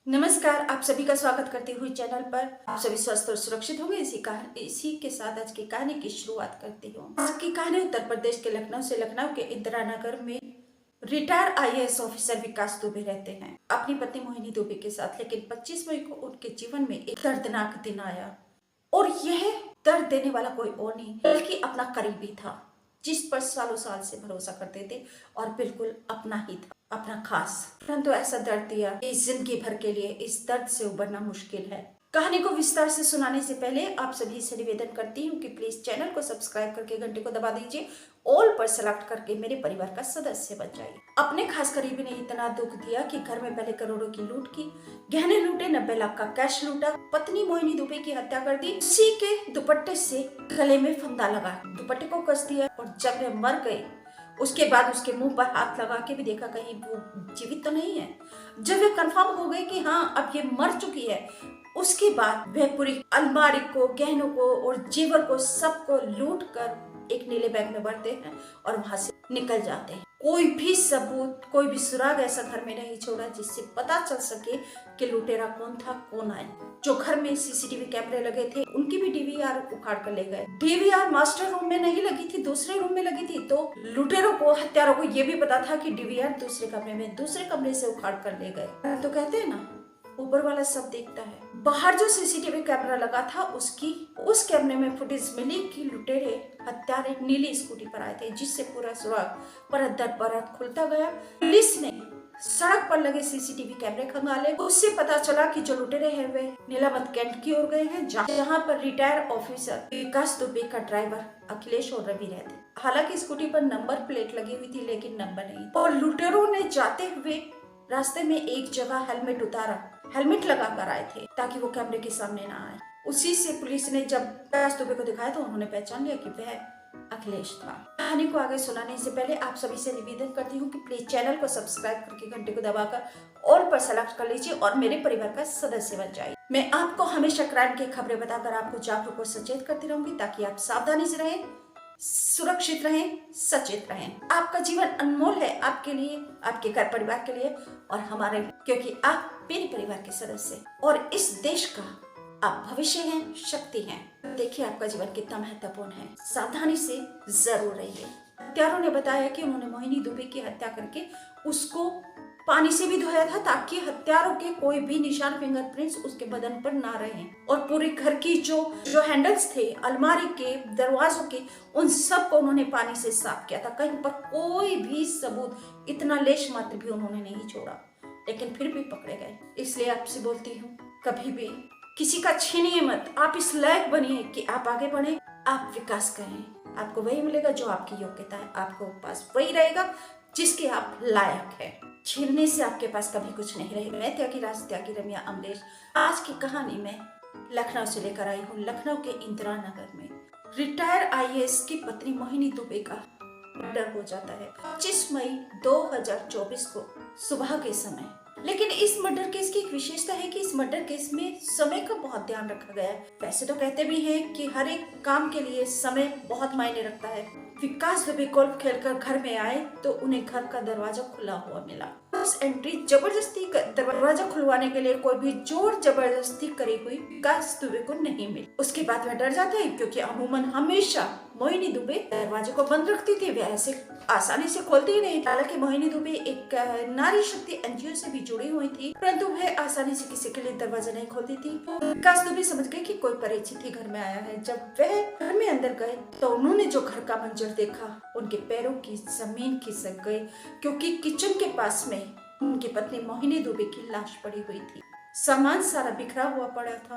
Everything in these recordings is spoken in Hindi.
नमस्कार, आप सभी का स्वागत करती हुई चैनल पर। आप सभी स्वस्थ और सुरक्षित होंगे इसी के साथ आज की कहानी की शुरुआत करती हूँ। आज की कहानी उत्तर प्रदेश के लखनऊ से। लखनऊ के इंदिरा नगर में रिटायर आईएएस ऑफिसर विकास दुबे रहते हैं अपनी पत्नी मोहिनी दुबे के साथ। लेकिन 25 मई को उनके जीवन में एक दर्दनाक दिन आया और यह दर्द देने वाला कोई और नहीं बल्कि अपना करीबी था, जिस पर सालों साल से भरोसा करते थे और बिल्कुल अपना ही था, अपना खास। परंतु ऐसा दर्द दिया इस जिंदगी भर के लिए। इस दर्द से उबरना मुश्किल है। कहानी को विस्तार से सुनाने से पहले आप सभी से निवेदन करती हूँ कि प्लीज चैनल को सब्सक्राइब करके घंटे को दबा दीजिए, ऑल पर सेलेक्ट करके मेरे परिवार का सदस्य बन जाइए। अपने खास करीबी ने इतना दुख दिया कि घर में पहले करोड़ों की लूट की, गहने लूटे, 90 लाख का कैश लूटा, पत्नी मोहिनी दुबे की हत्या कर दी, उसी के दुपट्टे से गले में फंदा लगा, दुपट्टे को कस दिया और जब वे मर गए उसके बाद उसके मुंह पर हाथ लगा के भी देखा कहीं वो जीवित तो नहीं है। जब वे कंफर्म हो गए कि हाँ अब ये मर चुकी है, उसके बाद वह पूरी अलमारी को, गहनों को और जेवर को सबको लूट कर एक नीले बैग में भरते हैं और वहां से निकल जाते हैं। कोई भी सबूत, कोई भी सुराग ऐसा घर में नहीं छोड़ा जिससे पता चल सके कि लुटेरा कौन था, कौन आया। जो घर में सीसीटीवी कैमरे लगे थे उनकी भी डीवीआर उखाड़ कर ले गए। डीवीआर मास्टर रूम में नहीं लगी थी, दूसरे रूम में लगी थी। तो लुटेरों को, हत्यारों को ये भी पता था कि डीवीआर दूसरे कमरे में, दूसरे कमरे से उखाड़ कर ले गए। तो कहते हैं ना, ऊपर वाला सब देखता है। बाहर जो सीसीटीवी कैमरा लगा था उस कैमरे में फुटेज मिली कि लुटेरे, हत्यारे नीली स्कूटी पर आए थे, जिससे पूरा सुराग परत दर परत खुलता गया। पुलिस ने सड़क पर लगे सीसीटीवी कैमरे खंगाले। उससे पता चला कि जो लुटेरे हैं वे नीलावत कैंट की ओर गए हैं, जहाँ पर रिटायर ऑफिसर विकास दुबे का ड्राइवर अखिलेश और रवि रहते। हालांकि स्कूटी पर नंबर प्लेट लगी हुई थी लेकिन नंबर नहीं। और लुटेरों ने जाते हुए रास्ते में एक जगह हेलमेट उतारा, हेलमेट लगा कर आए थे ताकि वो कैमरे के सामने ना आए। उसी से पुलिस ने जब विकास दुबे को दिखाया तो उन्होंने पहचान लिया कि वह अखिलेश था। कहानी को आगे सुनाने से पहले आप सभी से निवेदन करती हूँ कि प्लीज चैनल को सब्सक्राइब करके घंटे को दबाकर ऑल पर सेलेक्ट कर लीजिए और मेरे परिवार का सदस्य बन जाइए। मैं आपको हमेशा क्राइम की खबरें बताकर आपको जागरूक और सचेत करती रहूंगी ताकि आप सावधानी से रहें, सुरक्षित रहें, सचेत रहें। आपका जीवन अनमोल है, आपके लिए, आपके घर परिवार के लिए और हमारे, क्योंकि आप मेरे परिवार के सदस्य और इस देश का आप भविष्य हैं, शक्ति हैं। देखिए आपका जीवन कितना महत्वपूर्ण है, सावधानी से जरूर रहिए। हत्यारों ने बताया कि उन्होंने मोहिनी दुबे की हत्या करके उसको पानी से भी धोया था ताकि हत्यारों के कोई भी निशान, फिंगरप्रिंट्स उसके बदन पर ना रहे। और पूरे घर की जो हैंडल्स थे, अलमारी के, दरवाजों के, उन सब को उन्होंने पानी से साफ किया था। कहीं पर कोई भी सबूत, इतना लेश मात्र भी उन्होंने नहीं छोड़ा, लेकिन फिर भी पकड़े गए। इसलिए आपसे बोलती हूँ, कभी भी किसी का छीनिए मत। आप इस लायक बनिए कि आप आगे बढ़े, आप विकास करें। आपको वही मिलेगा जो आपकी योग्यता है, आपको पास वही रहेगा जिसके आप लायक है। छीनने से आपके पास कभी कुछ नहीं रहेगा। मैं त्यागी रम्या अमलेश आज की कहानी में लखनऊ से लेकर आई हूँ। लखनऊ के इंदिरा नगर में रिटायर आईएएस की पत्नी मोहिनी दुबे का मर्डर हो जाता है 25 मई 2024 को सुबह के समय। लेकिन इस मर्डर केस की एक विशेषता है कि इस मर्डर केस में समय का बहुत ध्यान रखा गया है। वैसे तो कहते भी हैं कि हर एक काम के लिए समय बहुत मायने रखता है। विकास दुबे गोल्फ खेलकर घर में आए तो उन्हें घर का दरवाजा खुला हुआ मिला। उस एंट्री जबरदस्ती दरवाजा खुलवाने के लिए कोई भी जोर जबरदस्ती करी हुई विकास दुबे को नहीं मिली। उसके बाद वह डर जाते हैं क्योंकि अमूमन हमेशा मोहिनी दुबे दरवाजे को बंद रखती थी, वह ऐसे आसानी से खोलती ही नहीं। हालांकि मोहिनी दुबे एक नारी शक्ति एनजीओ से भी जुड़ी हुई थी, परंतु वह आसानी से किसी के लिए दरवाजा नहीं खोलती थी। विकास दुबे समझ गए कि कोई परिचित घर में आया है। जब वह घर में अंदर गए तो उन्होंने जो घर का मंजर देखा, उनके पैरों की जमीन खिसक गई क्योंकि किचन के पास में उनकी पत्नी मोहिनी दुबे की लाश पड़ी हुई थी। सामान सारा बिखरा हुआ पड़ा था,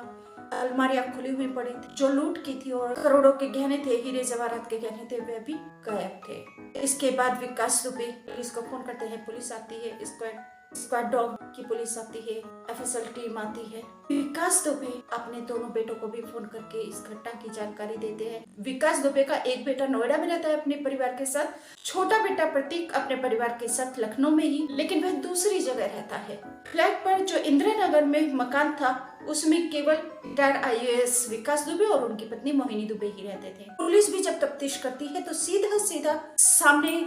अलमारियां खुली हुई पड़ी थी। जो लूट की थी और करोड़ों के गहने थे, हीरे जवाहरात के गहने थे, वे भी गायब थे। इसके बाद विकास दुबे पुलिस को फोन करते हैं, पुलिस आती है, स्क्वाड डॉग की पुलिस आती है, एफएसएल टीम आती है। विकास दुबे अपने दोनों बेटों को भी फोन करके इस घटना की जानकारी देते हैं। विकास दुबे का एक बेटा नोएडा में रहता है अपने परिवार के साथ, छोटा बेटा प्रतीक अपने परिवार के साथ लखनऊ में ही, लेकिन वह दूसरी जगह रहता है। फ्लैट पर जो इंदिरा नगर में मकान था उसमें केवल रिटायर्ड आईएएस विकास दुबे और उनकी पत्नी मोहिनी दुबे ही रहते थे। पुलिस भी जब तफ्तीश करती है तो सीधा सामने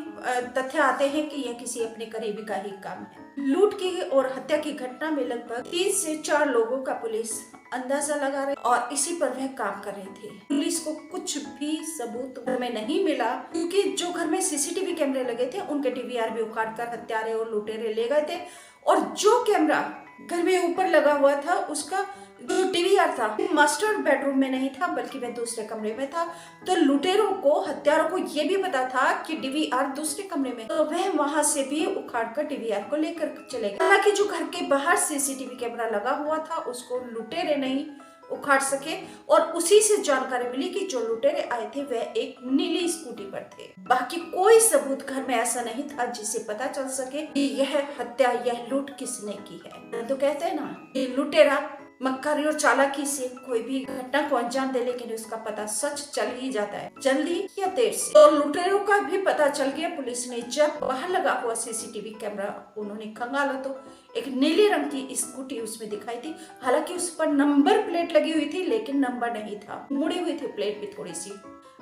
तथ्य आते हैं कि यह किसी अपने करीबी का ही काम है। लूट की और हत्या की घटना में लगभग 3 से 4 लोगों का पुलिस अंदाजा लगा रहे और इसी पर वह काम कर रहे थे। पुलिस को कुछ भी सबूत में नहीं मिला, क्योंकि जो घर में सीसीटीवी कैमरे लगे थे उनके डीवीआर भी उखाड़कर हत्यारे और लुटेरे ले गए थे, और जो कैमरा घर में ऊपर लगा हुआ था उसका जो डीवीआर था मास्टर बेडरूम में नहीं था बल्कि वह दूसरे कमरे में था। तो लुटेरों को, हत्यारों को ये भी पता था कि डीवीआर दूसरे कमरे में, तो वह वहां से भी उखाड़कर डीवीआर को लेकर चले गए। हालांकि जो घर के बाहर सीसीटीवी कैमरा लगा हुआ था उसको लुटेरे नहीं उखाड़ सके, और उसी से जानकारी मिली कि जो लुटेरे आए थे वह एक नीली स्कूटी पर थे। बाकी कोई सबूत घर में ऐसा नहीं था जिससे पता चल सके कि यह हत्या, यह लूट किसने की है। तो कहते हैं ना कि लुटेरा मक्कारी और चालाकी से कोई भी घटना को अंजाम दे, लेकिन उसका पता सच चल ही जाता है, जल्दी या देर से। तो लुटेरों का भी पता चल गया। पुलिस ने जब बाहर लगा हुआ सीसीटीवी कैमरा उन्होंने खंगाला तो एक नीले रंग की स्कूटी उसमें दिखाई थी। हालांकि उस पर नंबर प्लेट लगी हुई थी लेकिन नंबर नहीं था, मुड़ी हुई थी प्लेट भी थोड़ी सी।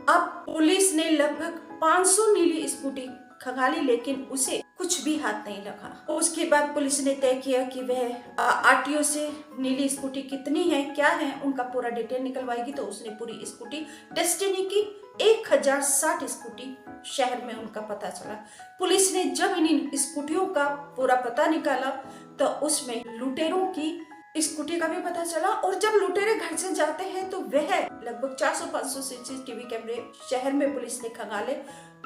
अब पुलिस ने लगभग 500 नीली स्कूटी खंगाली लेकिन उसे कुछ भी हाथ नहीं लगा। उसके बाद पुलिस ने तय किया कि वह आरटीओ से नीली स्कूटी कितनी है, क्या है, उनका पूरा डिटेल निकलवाएगी। तो उसने पूरी स्कूटी डेस्टिनी की 1060 स्कूटी शहर में उनका पता चला। पुलिस ने जब इन स्कूटियों का पूरा पता निकाला तो उसमें लुटेरों की स्कूटी का भी पता चला, और जब लुटेरे घर से जाते हैं तो वह लगभग 400-500 सीसीटीवी कैमरे शहर में पुलिस ने खंगाले,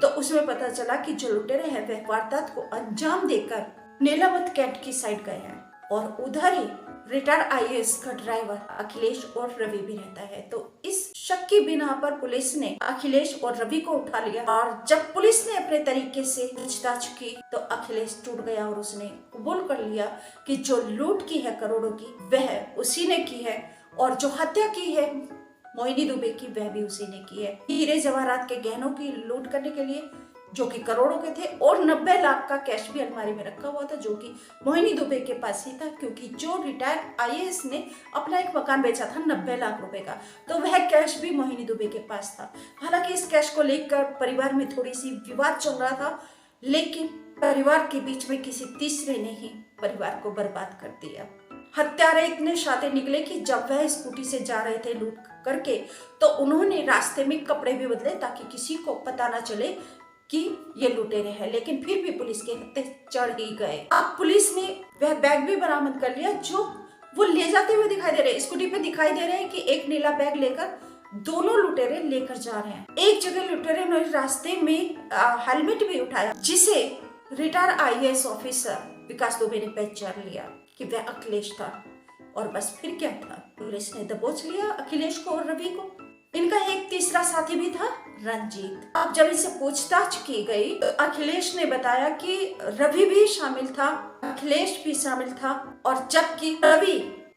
तो उसमें पता चला कि जो लुटेरे हैं वह वारदात को अंजाम देकर नीलावत कैंट की साइड गए हैं, और उधर ही रिटायर्ड आईएएस का ड्राइवर अखिलेश और रवि भी रहता है। तो इस शक की बिना पर पुलिस ने अखिलेश और रवि को उठा लिया, और जब पुलिस ने अपने तरीके से पूछताछ की तो अखिलेश टूट गया और उसने कबूल कर लिया कि जो लूट की है करोड़ों की वह उसी ने की है, और जो हत्या की है मोहिनी दुबे की वह भी उसी ने की है। हीरे जवाहरात के गहनों की लूट करने के लिए जो कि करोड़ों के थे, और 90 लाख का कैश भी अलमारी में रखा हुआ था जो कि मोहिनी दुबे के पास ही था, क्योंकि जो रिटायर्ड आईएएस ने अपना एक मकान बेचा था 90 लाख रुपए का, तो वह कैश भी मोहिनी दुबे के पास था। हालांकि इस कैश को लेकर परिवार में थोड़ी सी विवाद चल रहा था, लेकिन परिवार के बीच में किसी तीसरे ने ही परिवार को बर्बाद कर दिया। हत्यारे इतने शातिर निकले कि जब वह स्कूटी से जा रहे थे लूट करके, तो उन्होंने रास्ते में कपड़े भी बदले ताकि किसी को पता ना चले कि ये लुटेरे हैं, लेकिन फिर भी पुलिस के हत्थे चढ़ ही गए। अब पुलिस ने वह बैग भी बरामद कर लिया जो वो ले जाते हुए दिखाई दे रहे हैं। स्कूटी पे दिखाई दे रहे हैं कि एक नीला बैग लेकर दोनों लुटेरे लेकर जा रहे हैं। एक जगह लुटेरे ने रास्ते में हेलमेट भी उठाया, जिसे रिटायर्ड आईएएस ऑफिसर विकास दुबे ने पहचान लिया कि वह अखिलेश था, और बस फिर क्या था, पुलिस ने दबोच लिया अखिलेश को और रवि को। इनका एक तीसरा साथी भी था, रंजीत। अब जब इसे पूछताछ की गई तो अखिलेश ने बताया कि रवि भी शामिल था, अखिलेश भी शामिल था, और जबकि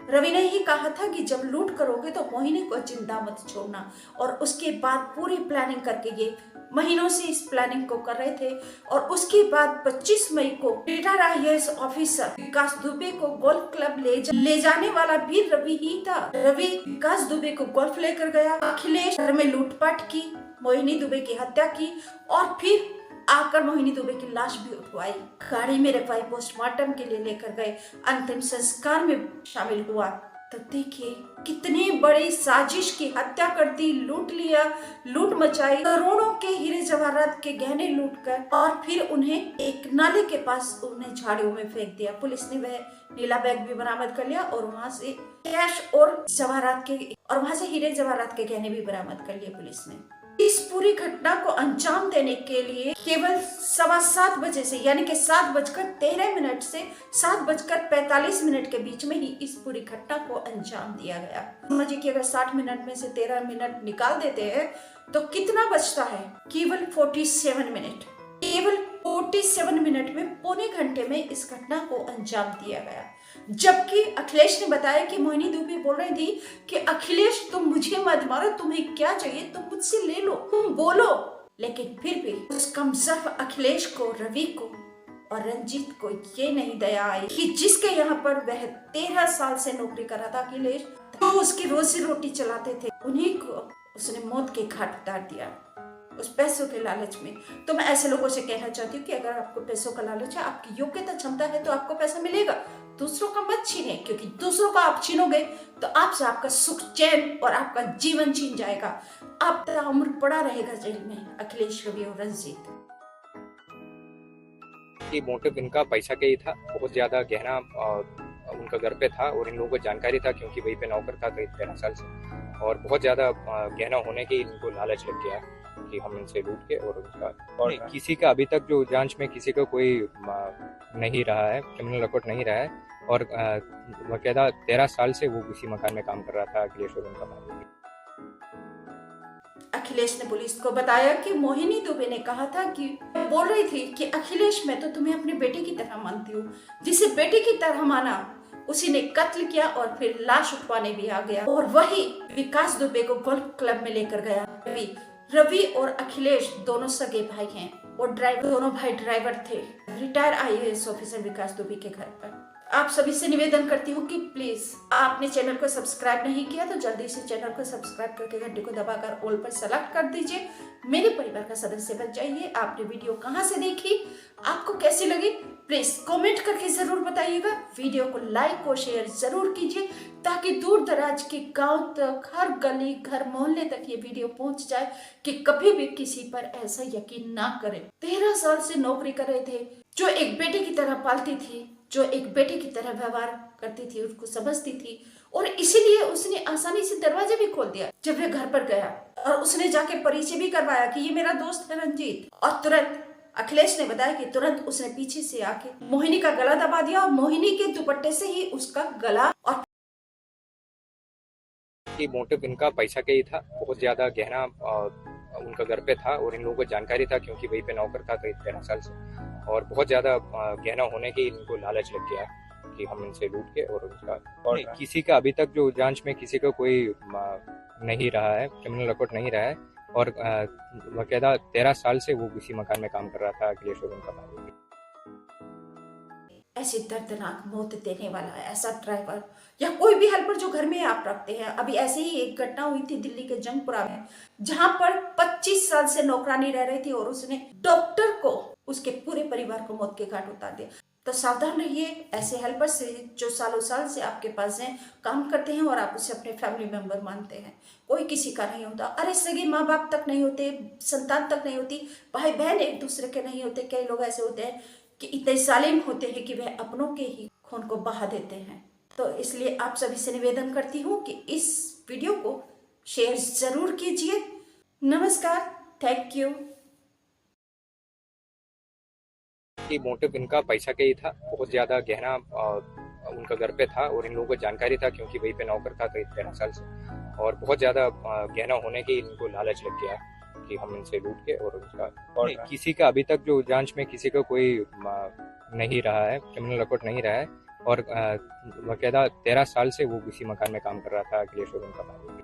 रवि ने ही कहा था कि जब लूट करोगे तो मोहिनी को जिंदा मत छोड़ना, और उसके बाद पूरी प्लानिंग करके ये महीनों से इस प्लानिंग को कर रहे थे। और उसके बाद 25 मई को रिटायर्ड आईएएस ऑफिसर विकास दुबे को गोल्फ क्लब ले जाने वाला भी रवि ही था। रवि विकास दुबे को गोल्फ लेकर गया, अखिलेश घर में लूटपाट की, मोहिनी दुबे की हत्या की, और फिर आकर मोहिनी दुबे की लाश भी उठवाई, गाड़ी में रखवाई, पोस्टमार्टम के लिए लेकर गए, अंतिम संस्कार में शामिल हुआ। तो देखिए कितनी बड़ी साजिश की हत्या कर दी, लूट लिया, लूट मचाई, करोड़ों के हीरे जवाहरात के गहने लूटकर, और फिर उन्हें एक नाले के पास उन्हें झाड़ियों में फेंक दिया। पुलिस ने वह नीला बैग भी बरामद कर लिया, और वहां से कैश और वहां से हीरे जवाहरात के गहने भी बरामद कर लिए पुलिस ने। इस पूरी घटना को अंजाम देने के लिए केवल 7:15 बजे से, यानी कि 7:13 से 7:45 के बीच में ही इस पूरी घटना को अंजाम दिया गया। समझिए कि अगर 60 मिनट में से 13 मिनट निकाल देते हैं तो कितना बचता है, केवल 47 मिनट। केवल 47 मिनट में, पौने घंटे में इस घटना को अंजाम दिया गया। जबकि अखिलेश ने बताया कि मोहिनी दुबे बोल रही थी कि अखिलेश तुम मुझे मत मारो, तुम्हें क्या चाहिए तुम मुझसे ले लो, तुम बोलो। लेकिन फिर भी उस कमजोर अखिलेश को, रवि को और रंजीत को ये नहीं दया आई कि जिसके यहाँ पर वह 13 साल से नौकरी कर रहा था अखिलेश, तो उसकी रोजी रोटी चलाते थे, उन्हीं को उसने मौत के घाट उतार दिया उस पैसों के लालच में। तो मैं ऐसे लोगों से कहना चाहती हूँ कि अगर आपको पैसों का लालच है, आपकी योग्यता क्षमता है, तो आपको पैसा मिलेगा। दूसरों का मत छीने, क्योंकि दूसरों का आप छीनोगे तो आपसे आपका सुख चैन और आपका जीवन छीन जाएगा। आप उम्र पड़ा रहेगा जेल में, अखिलेश, रवि और रंजीत। कि मोटिव इनका पैसा का ही था, बहुत ज़्यादा गहना उनका घर पे था और इन लोगों को जानकारी था क्योंकि वहीं पे नौकर था करीब 13 साल से, और बहुत ज़्यादा गहना होने के इनको लालच लग गया कि हम इनसे लूट के और उनका, और किसी का अभी तक जो जांच में किसी का कोई नहीं रहा है, क्रिमिनल रिकॉर्ड नहीं रहा है, और बाकायदा 13 साल से वो उसी मकान में काम कर रहा था अखिलेश और उनका भाई। अखिलेश ने पुलिस को बताया कि मोहिनी दुबे ने कहा था कि बोल रही थी कि अखिलेश, मैं तो तुम्हें अपने बेटे की तरह मानती हूँ, जिसे बेटे की तरह माना उसी ने कत्ल किया और फिर लाश उठवाने भी आ गया, और वही विकास दुबे को गोल्फ क्लब में लेकर गया। रवि और अखिलेश दोनों सगे भाई हैं और दोनों भाई ड्राइवर थे। रिटायर IAS ऑफिसर विकास दुबे के घर पर आप सभी से निवेदन करती हूँ कि प्लीज आपने चैनल को सब्सक्राइब नहीं किया तो जल्दी से चैनल को सब्सक्राइब करके घंटी को दबाकर ऑल पर सेलेक्ट कर दीजिए। मेरे परिवार का सदस्य बन जाइए। आपने वीडियो कहाँ से देखी, आपको कैसी लगी, प्लीज कमेंट करके जरूर बताइएगा। वीडियो को लाइक और शेयर जरूर कीजिए ताकि दूर दराज के गांव तक, हर गली, घर, मोहल्ले तक ये वीडियो पहुंच जाए कि कभी भी किसी पर ऐसा यकीन ना करें। 13 साल से नौकरी कर रहे थे, जो एक बेटे की तरह पालती थी, जो एक बेटे की तरह व्यवहार करती थी, उसको समझती थी, और इसीलिए उसने आसानी से दरवाजा भी खोल दिया जब वह घर पर गया, और उसने जाके परिचय भी करवाया कि ये मेरा दोस्त है रंजीत। और तुरंत अखिलेश ने बताया कि तुरंत उसने पीछे से आके मोहिनी का गला दबा दिया और मोहिनी के दुपट्टे से ही उसका गला और कि मोटिव इनका पैसा का ही था, बहुत ज़्यादा गहना उनका घर पे था और इन लोगों को जानकारी था क्योंकि वहीं पे नौकर था करीब 13 साल से, और बहुत ज़्यादा गहना होने के इनको लालच लग गया कि हम इनसे लूट के और उनका, और किसी का अभी तक जो जांच में किसी का कोई नहीं रहा है, क्रिमिनल रिकॉर्ड नहीं रहा है, और बाकायदा 13 साल से वो उसी मकान में काम कर रहा था अखिलेश और उनका भाई। ऐसी दर्दनाक मौत देने वाला ऐसा ड्राइवर या कोई भी हेल्पर जो घर में आप रखते हैं। अभी ऐसे ही एक घटना हुई थी दिल्ली के जंगपुरा में, जहां पर 25 साल से नौकरानी रह रही थी और उसने डॉक्टर को, उसके पूरे परिवार को मौत के घाट उतार दिया। तो सावधान रहिए ऐसे हेल्पर से जो सालों साल से आपके पास हैं, काम करते हैं और आप उसे अपने फैमिली मेंबर मानते हैं। कोई किसी का नहीं होता। अरे सगे माँ बाप तक नहीं होते, संतान तक नहीं होती, भाई बहन एक दूसरे के नहीं होते। कई लोग ऐसे होते हैं कि इतने जालिम होते हैं कि वह अपनों के ही खून को बहा देते हैं। तो इसलिए आप सभी से निवेदन करती हूँ कि इस वीडियो को शेयर जरूर कीजिए। नमस्कार, थैंक यू। कि मोटिव इनका पैसा का ही था, बहुत ज़्यादा गहना उनका घर पे था और इन लोगों को जानकारी था क्योंकि वहीं पे नौकर था करीब 13 साल से, और बहुत ज़्यादा गहना होने के इनको लालच लग गया कि हम इनसे लूट के और उनका, और किसी का अभी तक जो जांच में किसी का कोई नहीं रहा है, क्रिमिनल रिकॉर्ड नहीं रहा है, और बाकायदा 13 साल से वो उसी मकान में काम कर रहा था अखिलेश और उनका भाई।